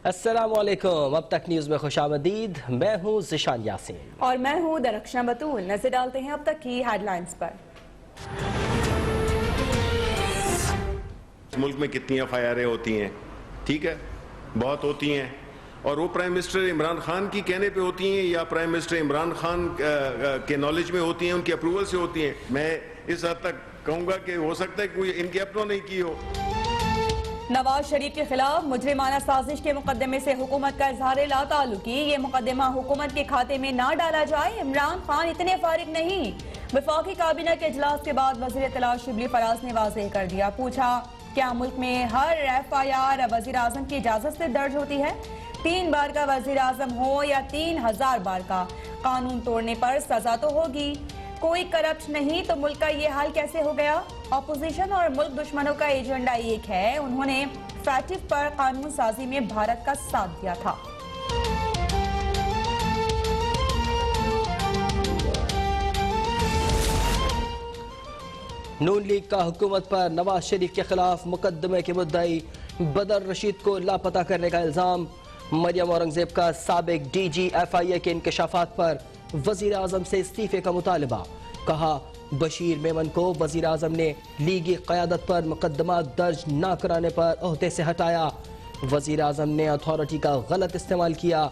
السلام علیکم، اب تک نیوز میں خوش آمدید۔ میں ہوں ذیشان یاسین اور میں ہوں درخشاں بطول۔ نظر ڈالتے ہیں اب تک کی ہیڈ لائنز پر۔ ملک میں کتنی FIR ہوتی ہیں، ٹھیک ہے، بہت ہوتی ہیں، اور وہ پرائم منسٹر عمران خان کی کہنے پہ ہوتی ہیں یا پرائم منسٹر عمران خان کے نالج میں ہوتی ہیں، ان کی اپروول سے ہوتی ہیں۔ میں اس حد تک کہوں گا کہ ہو سکتا ہے کہ کوئی ان کی اپروول نہیں کی ہو۔ نواز شریف کے خلاف مجرمانہ سازش کے مقدمے سے حکومت کا اظہار لا تعلقی، یہ مقدمہ حکومت کے کھاتے میں نہ ڈالا جائے، عمران خان اتنے فارغ نہیں۔ وفاقی کابینہ کے اجلاس کے بعد وزیر اطلاع شبلی فراز نے واضح کر دیا، پوچھا کیا ملک میں ہر FIR وزیر اعظم کی اجازت سے درج ہوتی ہے؟ 3 بار کا وزیر اعظم ہو یا 3000 بار کا، قانون توڑنے پر سزا تو ہوگی۔ کوئی کرپٹ نہیں تو ملک کا یہ حال کیسے ہو گیا؟ اپوزیشن اور ملک دشمنوں کا ایجنڈا ایک ہے، انہوں نے فیٹف پر قانون سازی میں بھارت کا ساتھ دیا تھا۔ نون لیگ کا حکومت پر نواز شریف کے خلاف مقدمے کے مدعی بدر رشید کو لاپتہ کرنے کا الزام، مریم اورنگزیب کا سابق DG FIA کے انکشافات پر وزیر اعظم سے استعفے کا مطالبہ، کہا بشیر میمن کو وزیر اعظم نے لیگی قیادت پر مقدمات درج نہ کرانے پر عہدے سے ہٹایا، وزیر اعظم نے اتھارٹی کا غلط استعمال کیا،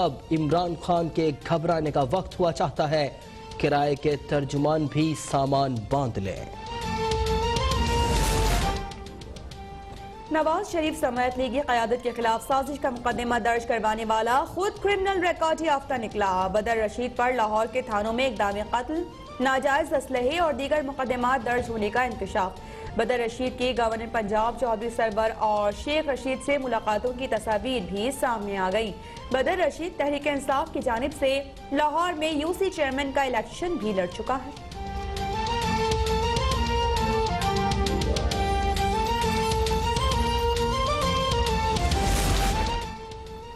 اب عمران خان کے گھبرانے کا وقت ہوا چاہتا ہے، کرائے کے ترجمان بھی سامان باندھ لیں۔ نواز شریف سمیت لیگی قیادت کے خلاف سازش کا مقدمہ درج کروانے والا خود کرمنل ریکارڈ یافتہ نکلا۔ بدر رشید پر لاہور کے تھانوں میں اقدام قتل، ناجائز اسلحے اور دیگر مقدمات درج ہونے کا انکشاف۔ بدر رشید کی گورنر پنجاب چودھری سرور اور شیخ رشید سے ملاقاتوں کی تصاویر بھی سامنے آ گئیں۔ بدر رشید تحریک انصاف کی جانب سے لاہور میں UC چیئرمین کا الیکشن بھی لڑ چکا ہے۔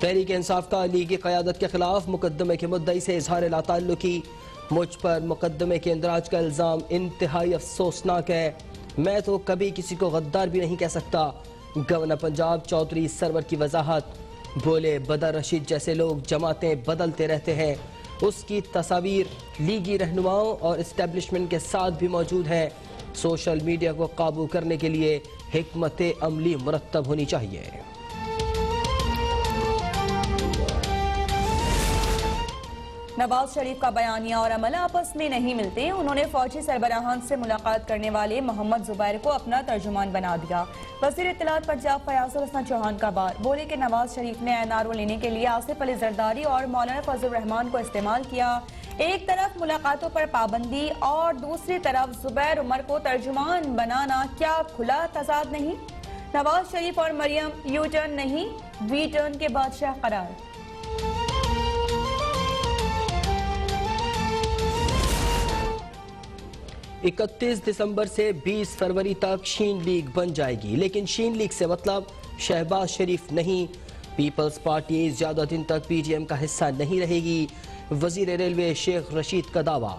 تحریک انصاف کا لیگی قیادت کے خلاف مقدمے کے مدعی سے اظہار لا تعلقی، مجھ پر مقدمے کے اندراج کا الزام انتہائی افسوسناک ہے، میں تو کبھی کسی کو غدار بھی نہیں کہہ سکتا، گورنر پنجاب چودھری سرور کی وضاحت، بولے بدر رشید جیسے لوگ جماعتیں بدلتے رہتے ہیں، اس کی تصاویر لیگی رہنماؤں اور اسٹیبلشمنٹ کے ساتھ بھی موجود ہیں، سوشل میڈیا کو قابو کرنے کے لیے حکمت عملی مرتب ہونی چاہیے۔ نواز شریف کا بیانیہ اور عمل آپس میں نہیں ملتے، انہوں نے فوجی سربراہان سے ملاقات کرنے والے محمد زبیر کو اپنا ترجمان بنا دیا۔ وزیر اطلاعات پنجاب فیاض الحسن چوہان کا بار، بولے کہ نواز شریف نے NRO لینے کے لیے آصف علی زرداری اور مولانا فضل الرحمان کو استعمال کیا، ایک طرف ملاقاتوں پر پابندی اور دوسری طرف زبیر عمر کو ترجمان بنانا، کیا کھلا تضاد نہیں؟ نواز شریف اور مریم یو ٹرن نہیں، وی ٹرن کے بادشاہ قرار۔ 31 دسمبر سے 20 فروری تک شین لیگ بن جائے گی، لیکن شین لیگ سے مطلب شہباز شریف نہیں، پیپلز پارٹی زیادہ دن تک PGM کا حصہ نہیں رہے گی، وزیر ریلوے شیخ رشید کا دعویٰ،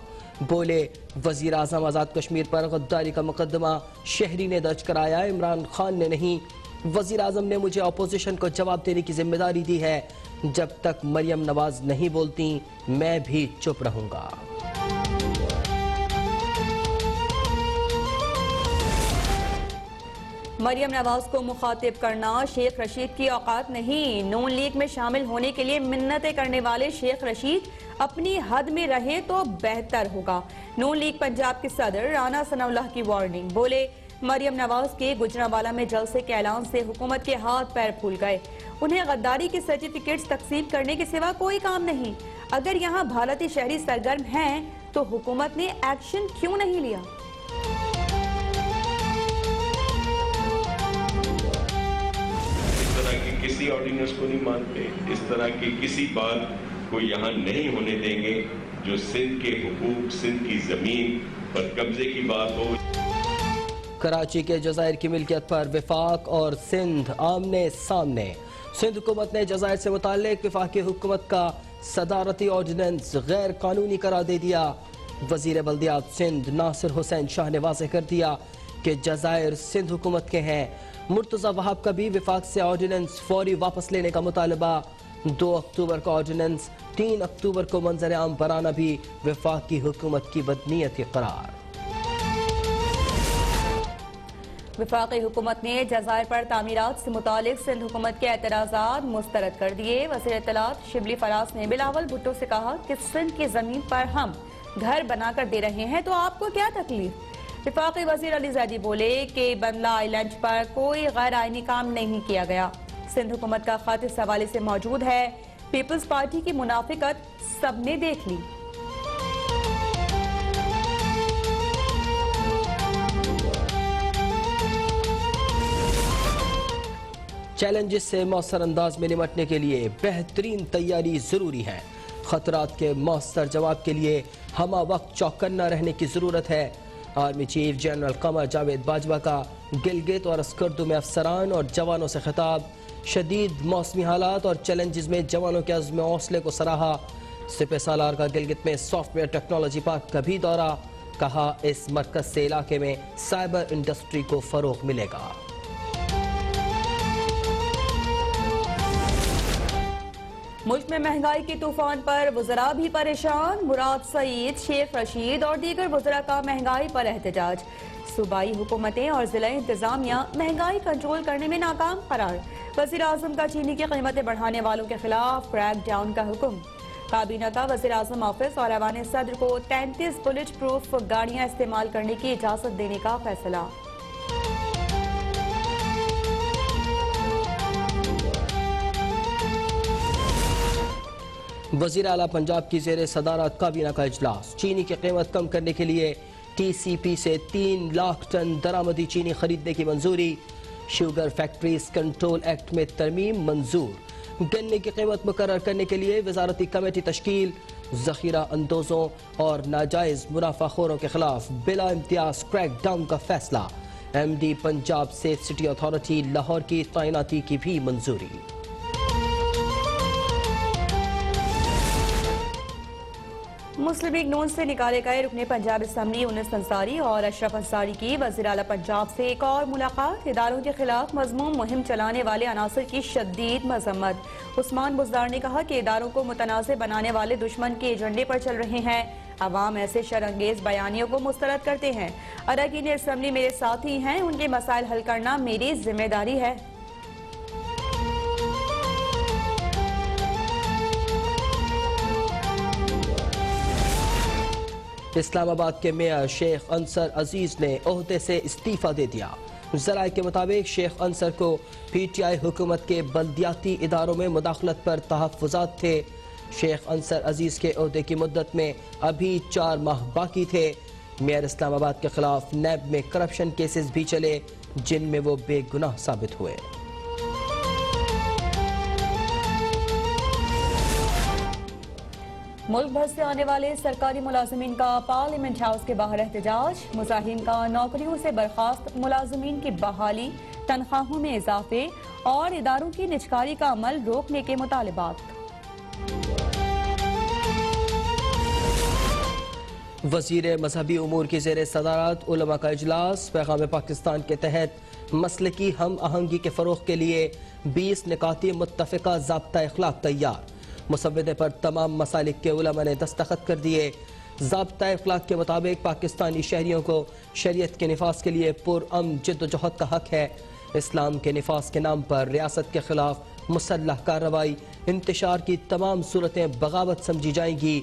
بولے وزیر اعظم آزاد کشمیر پر غداری کا مقدمہ شہری نے درج کرایا، عمران خان نے نہیں، وزیر اعظم نے مجھے اپوزیشن کو جواب دینے کی ذمہ داری دی ہے، جب تک مریم نواز نہیں بولتی میں بھی چپ رہوں گا۔ مریم نواز کو مخاطب کرنا شیخ رشید کی اوقات نہیں، نون لیگ میں شامل ہونے کے لیے منتیں کرنے والے شیخ رشید اپنی حد میں رہے تو بہتر ہوگا۔ نون لیگ پنجاب کے صدر رانا ثناء اللہ کی وارننگ، بولے مریم نواز کے گجرانوالہ میں جلسے کے اعلان سے حکومت کے ہاتھ پیر پھول گئے، انہیں غداری کے سرٹیفکیٹس تقسیم کرنے کے سوا کوئی کام نہیں، اگر یہاں بھارتی شہری سرگرم ہیں تو حکومت نے ایکشن کیوں نہیں لیا؟ کسی آرڈیننس کو نہیں مانتے، اس طرح کی کسی بات کو یہاں نہیں ہونے دیں گے جو سندھ کے حقوق، سندھ کی زمین پر قبضے کی بات ہو۔ کراچی کے جزائر کی ملکیت پر وفاق اور سندھ آمنے سامنے، سندھ حکومت نے جزائر سے متعلق وفاقی حکومت کا صدارتی آرڈیننس غیر قانونی قرار دے دیا، وزیر بلدیات سندھ ناصر حسین شاہ نے واضح کر دیا کہ جزائر سندھ حکومت کے ہیں۔ مرتضی وہاب کا بھی وفاق سے آرڈیننس فوری واپس لینے کا مطالبہ۔ 2 اکتوبر کو آرڈیننس، 3 اکتوبر کو منظر عام پر آنا بھی وفاق کی حکومت کی بدنیتی قرار۔ وفاقی حکومت نے جزائر پر تعمیرات سے متعلق سندھ حکومت کے اعتراضات مسترد کر دیے۔ وزیر اطلاعات شبلی فراز نے بلاول بھٹو سے کہا کہ سندھ کی زمین پر ہم گھر بنا کر دے رہے ہیں تو آپ کو کیا تکلیف۔ وفاقی وزیر علی زیدی بولے کہ بندلہ آئی لینڈ پر کوئی غیر آئینی کام نہیں کیا گیا۔ سندھ حکومت کا خط اس حوالے سے موجود ہے۔ پیپلز پارٹی کی منافقت سب نے دیکھ لی۔ چیلنجز سے مؤثر انداز میں نمٹنے کے لیے بہترین تیاری ضروری ہے۔ خطرات کے مؤثر جواب کے لیے ہمہ وقت چوکنا رہنے کی ضرورت ہے۔ Army chief general Qamar Javed Bajwa کا گلگت اور اسکردو میں افسران اور جوانوں سے خطاب۔ شدید موسمی حالات اور چیلنجز میں جوانوں کے عزم و حوصلے کو سراہا۔ سپہ سالار کا گلگت میں سافٹ ویئر ٹیکنالوجی پارک کا بھی دورہ، کہا اس مرکز سے علاقے میں سائبر انڈسٹری کو فروغ ملے گا۔ ملک میں مہنگائی کے طوفان پر وزراء بھی پریشان۔ مراد سعید، شیخ رشید اور دیگر وزراء کا مہنگائی پر احتجاج۔ صوبائی حکومتیں اور ضلعی انتظامیہ مہنگائی کنٹرول کرنے میں ناکام قرار۔ وزیر اعظم کا چینی کی قیمتیں بڑھانے والوں کے خلاف کریک ڈاؤن کا حکم۔ کابینہ کا وزیر اعظم آفس اور ایوان صدر کو 33 بلٹ پروف گاڑیاں استعمال کرنے کی اجازت دینے کا فیصلہ۔ وزیر اعلیٰ پنجاب کی زیر صدارت کابینہ کا اجلاس۔ چینی کی قیمت کم کرنے کے لیے ٹی سی پی سے 3 لاکھ ٹن درآمدی چینی خریدنے کی منظوری۔ شوگر فیکٹریز کنٹرول ایکٹ میں ترمیم منظور۔ گنے کی قیمت مقرر کرنے کے لیے وزارتی کمیٹی تشکیل۔ ذخیرہ اندوزوں اور ناجائز منافع خوروں کے خلاف بلا امتیاز کریک ڈاؤن کا فیصلہ۔ M D Punjab safe city authority Lahore کی تعیناتی کی بھی منظوری۔ مسلم لیگ نون سے نکالے گئے رکن پنجاب اسمبلی یونس انصاری اور اشرف انصاری کی وزیر اعلیٰ پنجاب سے ایک اور ملاقات۔ اداروں کے خلاف مذموم مہم چلانے والے عناصر کی شدید مذمت۔ عثمان بزدار نے کہا کہ اداروں کو متنازع بنانے والے دشمن کے ایجنڈے پر چل رہے ہیں۔ عوام ایسے شرانگیز بیانیوں کو مسترد کرتے ہیں۔ اراکین اسمبلی میرے ساتھی ہیں، ان کے مسائل حل کرنا میری ذمہ داری ہے۔ اسلام آباد کے میئر شیخ انصر عزیز نے عہدے سے استعفیٰ دے دیا۔ ذرائع کے مطابق شیخ انصر کو پی ٹی آئی حکومت کے بلدیاتی اداروں میں مداخلت پر تحفظات تھے۔ شیخ انصر عزیز کے عہدے کی مدت میں ابھی 4 ماہ باقی تھے۔ میئر اسلام آباد کے خلاف نیب میں کرپشن کیسز بھی چلے جن میں وہ بے گناہ ثابت ہوئے۔ ملک بھر سے آنے والے سرکاری ملازمین کا پارلیمنٹ ہاؤس کے باہر احتجاج۔ مظاہرین کا نوکریوں سے برخاست ملازمین کی بحالی، تنخواہوں میں اضافے اور اداروں کی نجکاری کا عمل روکنے کے مطالبات۔ وزیر مذہبی امور کی زیر صدارت علماء کا اجلاس۔ پیغام پاکستان کے تحت مسلکی ہم آہنگی کے فروغ کے لیے 20 نکاتی متفقہ ضابطہ اخلاق تیار۔ مسودے پر تمام مسالک کے علماء نے دستخط کر دیے۔ ضابطہ اخلاق کے مطابق پاکستانی شہریوں کو شریعت کے نفاذ کے لیے پرامن جد و جہد کا حق ہے۔ اسلام کے نفاذ کے نام پر ریاست کے خلاف مسلح کارروائی، انتشار کی تمام صورتیں بغاوت سمجھی جائیں گی۔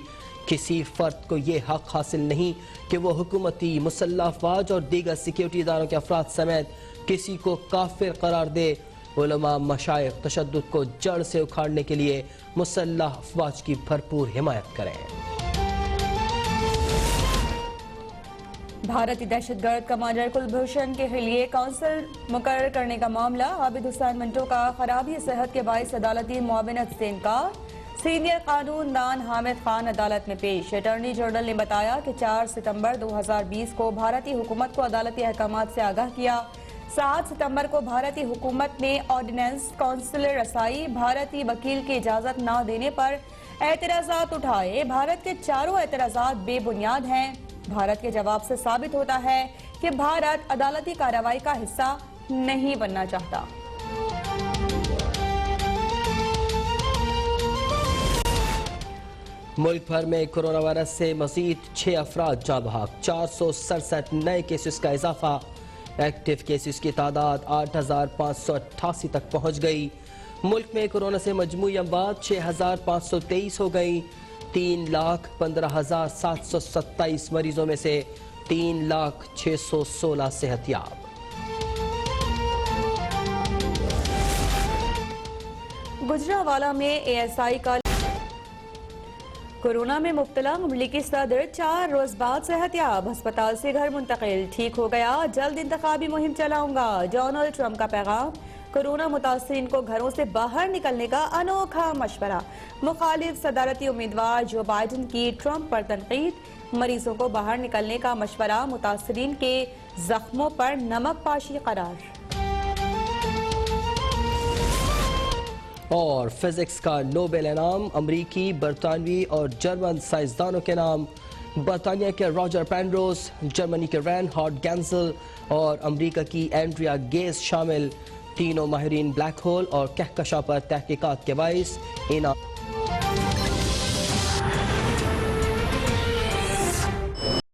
کسی فرد کو یہ حق حاصل نہیں کہ وہ حکومتی، مسلح افواج اور دیگر سیکیورٹی اداروں کے افراد سمیت کسی کو کافر قرار دے۔ علماء مشائخ تشدد کو جڑ سے اکھاڑنے کے لیے مسلح افواج کی بھرپور حمایت کریں۔ بھارتی دہشت گرد کمانڈر کلبھوشن کے لیے کونسل مقرر کرنے کا معاملہ۔ عابد حسین منٹو کا خرابی صحت کے باعث عدالتی معاونت سے انکار۔ سینئر قانون دان حامد خان عدالت میں پیش۔ اٹارنی جنرل نے بتایا کہ 4 ستمبر 2020 کو بھارتی حکومت کو عدالتی احکامات سے آگاہ کیا۔ 7 ستمبر کو بھارتی حکومت نے آرڈیننس کونسلر رسائی بھارتی وکیل کی اجازت نہ دینے پر اعتراضات اٹھائے۔ بھارت کے چاروں اعتراضات بے بنیاد ہیں۔ بھارت کے جواب سے ثابت ہوتا ہے کہ بھارت عدالتی کارروائی کا حصہ نہیں بننا چاہتا۔ ملک بھر میں کورونا وائرس سے مزید 6 افراد جاں بحق، 467 نئے کیسز کا اضافہ، ایکٹیو کیسز کی تعداد 8588 تک پہنچ گئی۔ ملک میں کورونا سے مجموعی اموات 6523 ہو گئی۔ 3,15,727 مریضوں میں سے 3,06,16 صحت یاب۔ گجرانوالہ میں ASI کا کورونا میں مبتلا مملکی صدر 4 روز بعد صحت یاب، ہسپتال سے گھر منتقل، ٹھیک ہو گیا، جلد انتخابی مہم چلاؤں گا۔ ڈونلڈ ٹرمپ کا پیغام، کورونا متاثرین کو گھروں سے باہر نکلنے کا انوکھا مشورہ۔ مخالف صدارتی امیدوار جو بائیڈن کی ٹرمپ پر تنقید، مریضوں کو باہر نکلنے کا مشورہ، متاثرین کے زخموں پر نمک پاشی قرار۔ اور فزکس کا نوبل انعام امریکی، برطانوی اور جرمن سائنسدانوں کے نام، برطانیہ کے راجر پینروز، جرمنی کے رینہارڈ گینزل اور امریکہ کی اینڈریا گیز شامل۔ تینوں ماہرین بلیک ہول اور کہکشاں پر تحقیقات کے باعث انعام